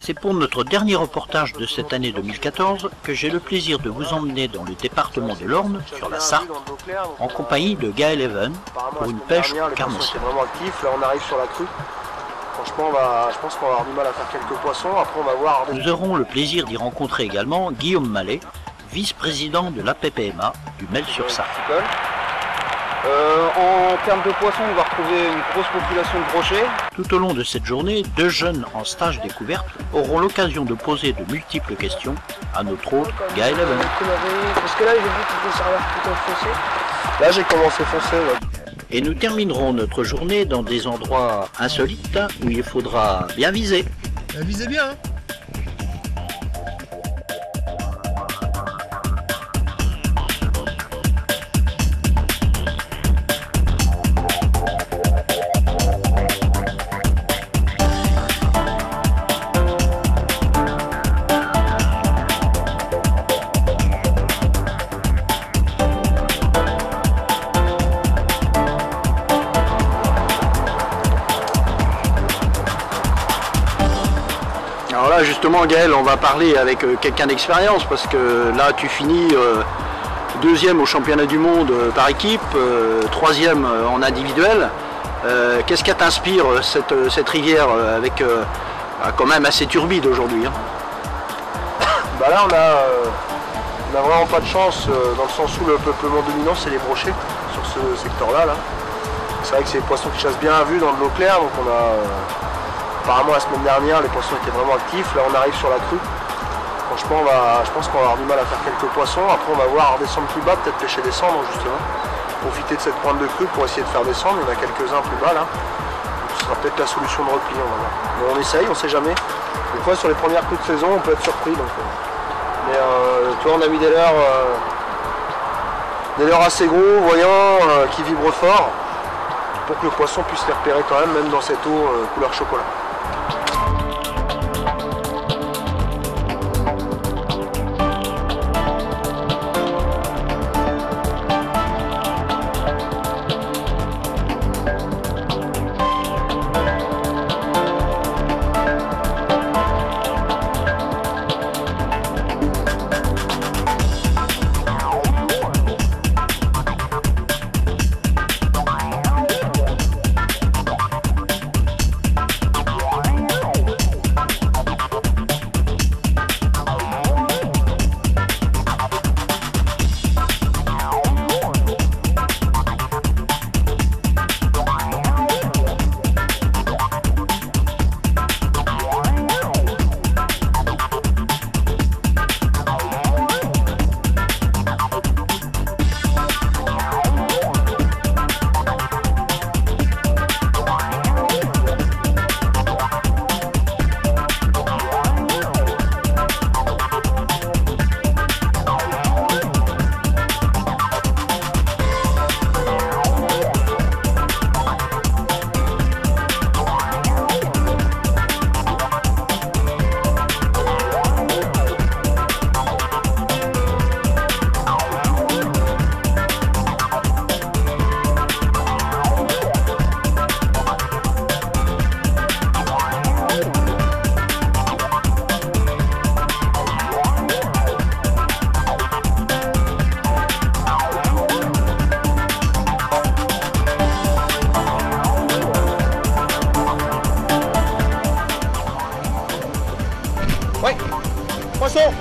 C'est pour notre dernier reportage de cette année 2014 que j'ai le plaisir de vous emmener dans le département de l'Orne, sur la Sarthe, en compagnie de Gaël Even, pour une pêche au carnassier. C'est vraiment actif, là on arrive sur la crue. Franchement, je pense qu'on va avoir du mal à faire quelques poissons, après on va voir... Nous aurons le plaisir d'y rencontrer également Guillaume Mallet, vice-président de l'APPMA du Mel-sur-Sarthe. En termes de poissons, on va retrouver une grosse population de brochets. Tout au long de cette journée, 2 jeunes en stage découverte auront l'occasion de poser de multiples questions à notre hôte Gaël Even. Parce que là, j'ai vu que tu serveur plutôt foncé. Là, j'ai commencé foncé, ouais. Et nous terminerons notre journée dans des endroits insolites où il faudra bien viser. Visez bien, hein. Alors là justement Gaël, on va parler avec quelqu'un d'expérience parce que là tu finis 2e au championnat du monde par équipe, 3e en individuel. Qu'est-ce qui t'inspire cette rivière avec quand même assez turbide aujourd'hui, hein? Bah là on a vraiment pas de chance dans le sens où le peuplement dominant c'est les brochets sur ce secteur-là. C'est vrai que c'est des poissons qui chassent bien à vue dans de l'eau claire, donc on a... Apparemment la semaine dernière les poissons étaient vraiment actifs, là on arrive sur la crue. Franchement je pense qu'on va avoir du mal à faire quelques poissons, après on va voir redescendre plus bas, peut-être pêcher des cendres justement. Profiter de cette pointe de crue pour essayer de faire descendre, il y en a quelques-uns plus bas là. Donc, ce sera peut-être la solution de repli, on va voir. Mais on essaye, on sait jamais. Des fois sur les premières crues de saison on peut être surpris. Donc, mais tu vois on a mis des leurres assez gros, voyants, qui vibrent fort, pour que le poisson puisse les repérer quand même dans cette eau couleur chocolat. Poisson!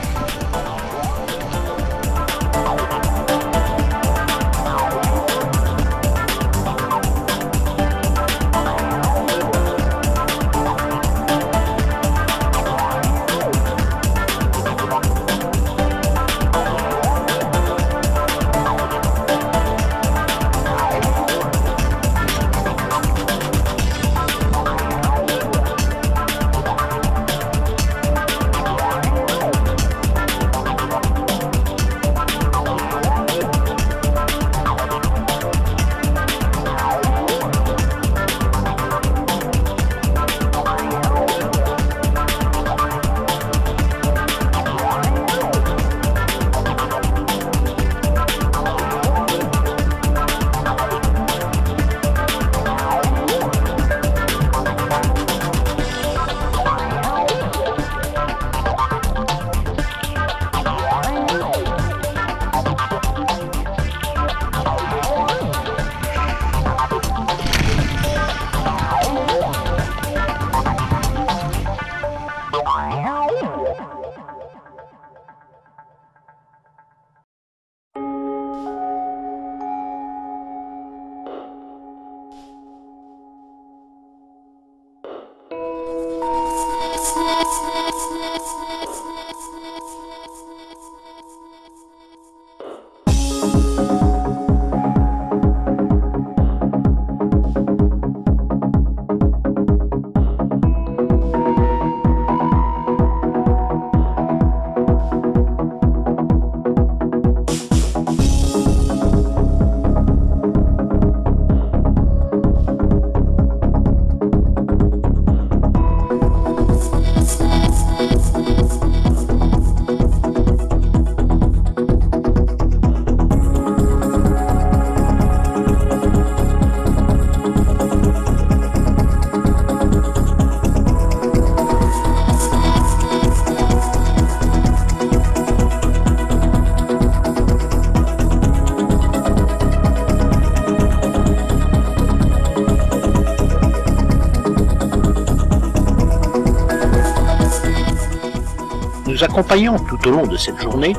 nous accompagnant tout au long de cette journée,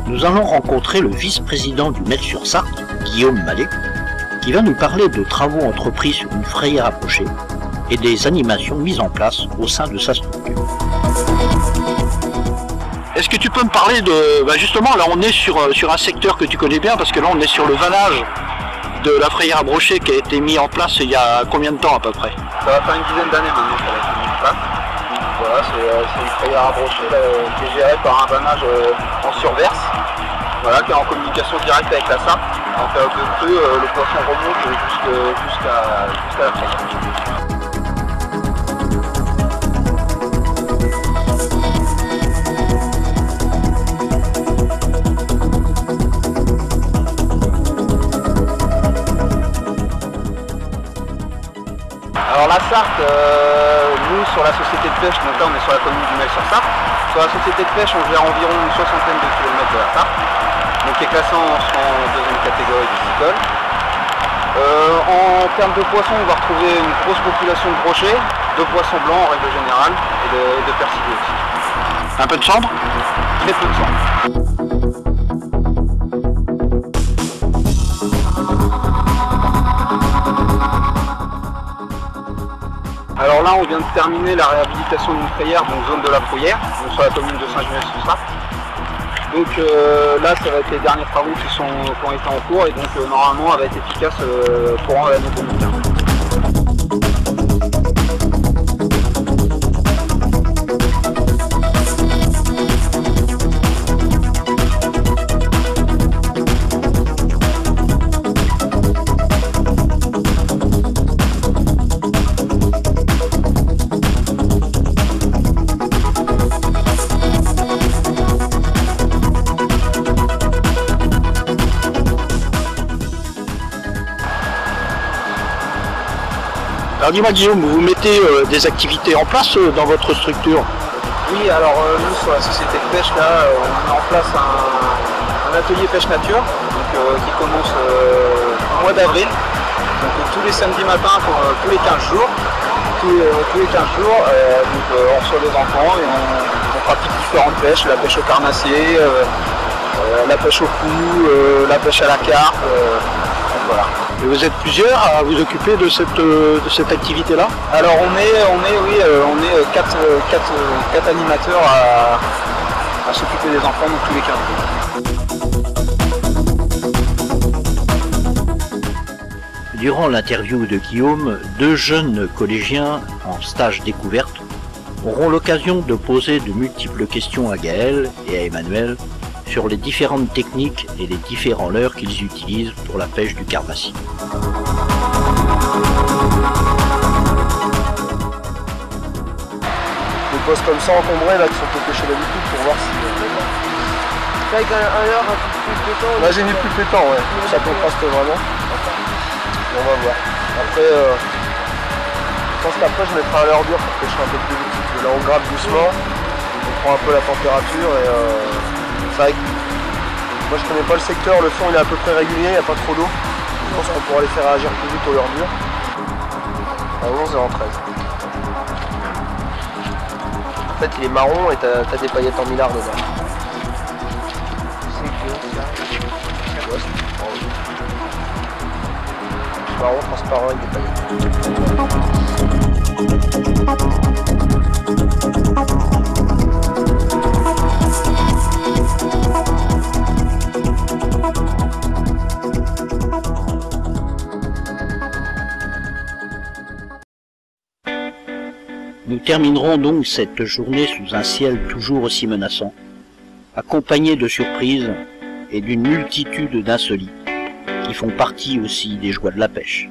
nous allons rencontrer le vice-président du Metz-sur-Sarthe, Guillaume Mallet, qui va nous parler de travaux entrepris sur une frayère approchée et des animations mises en place au sein de sa structure. Est-ce que tu peux me parler de... justement, là on est sur un secteur que tu connais bien, parce que là on est sur le vannage de la frayère à brocher qui a été mis en place il y a combien de temps à peu près? Ça va faire une dizaine d'années maintenant qu'elle a été mise en place. Voilà, c'est une frayère à brocher qui est gérée par un vannage en surverse, voilà, qui est en communication directe avec la Sarthe. En période de crue, le poisson remonte jusqu'à la frayère. Alors la Sarthe, nous sur la société de pêche, donc là on est sur la commune du Metz-sur-Sarthe. Sur la société de pêche, on gère environ une soixantaine de kilomètres de la Sarthe, donc qui est classé en deuxième catégorie piscicole. En termes de poissons, on va retrouver une grosse population de brochets, de poissons blancs en règle générale, et de persillés aussi. Un peu de cendre? Très peu de cendre. Alors là, on vient de terminer la réhabilitation d'une frayère, donc zone de la Prouillère, donc sur la commune de Saint-Genès-sous-Sarthe. Donc là, ça va être les derniers travaux qui ont été en cours et donc normalement, elle va être efficace courant l'année 2015. Alors dis-moi Guillaume, vous mettez des activités en place dans votre structure? Oui, alors nous sur la société de pêche, là, on met en place un atelier pêche nature donc, qui commence au mois d'avril. Donc tous les samedis matins, tous les 15 jours. Tous les 15 jours, on reçoit des enfants et on pratique différentes pêches, la pêche au carnassier, la pêche au cou, la pêche à la carpe. Donc voilà. Et vous êtes plusieurs à vous occuper de cette activité-là? Alors on est quatre animateurs à s'occuper des enfants donc tous les 15 jours. Durant l'interview de Guillaume, deux jeunes collégiens en stage découverte auront l'occasion de poser de multiples questions à Gaël et à Emmanuel sur les différentes techniques et les différents leurres qu'ils utilisent pour la pêche du carnassis. Des postes comme ça encombrés là qui sont pêchés d'habitude pour voir si... Avec un leurre un peu plus pétant. Là j'ai mis plus pétant, ouais. Ça contraste vraiment. On va voir. Après, je pense qu'après je mettrai un leurre dur pour pêcher un peu plus vite. Là on gratte doucement, on prend un peu la température et c'est vrai que moi je connais pas le secteur, le fond il est à peu près régulier, il n'y a pas trop d'eau. Je pense qu'on pourra les faire réagir plus vite au leurre dur. À 11h13. En fait il est marron et t'as des paillettes en millard dedans. Marron transparent avec des paillettes. Nous terminerons donc cette journée sous un ciel toujours aussi menaçant, accompagné de surprises et d'une multitude d'insolites qui font partie aussi des joies de la pêche.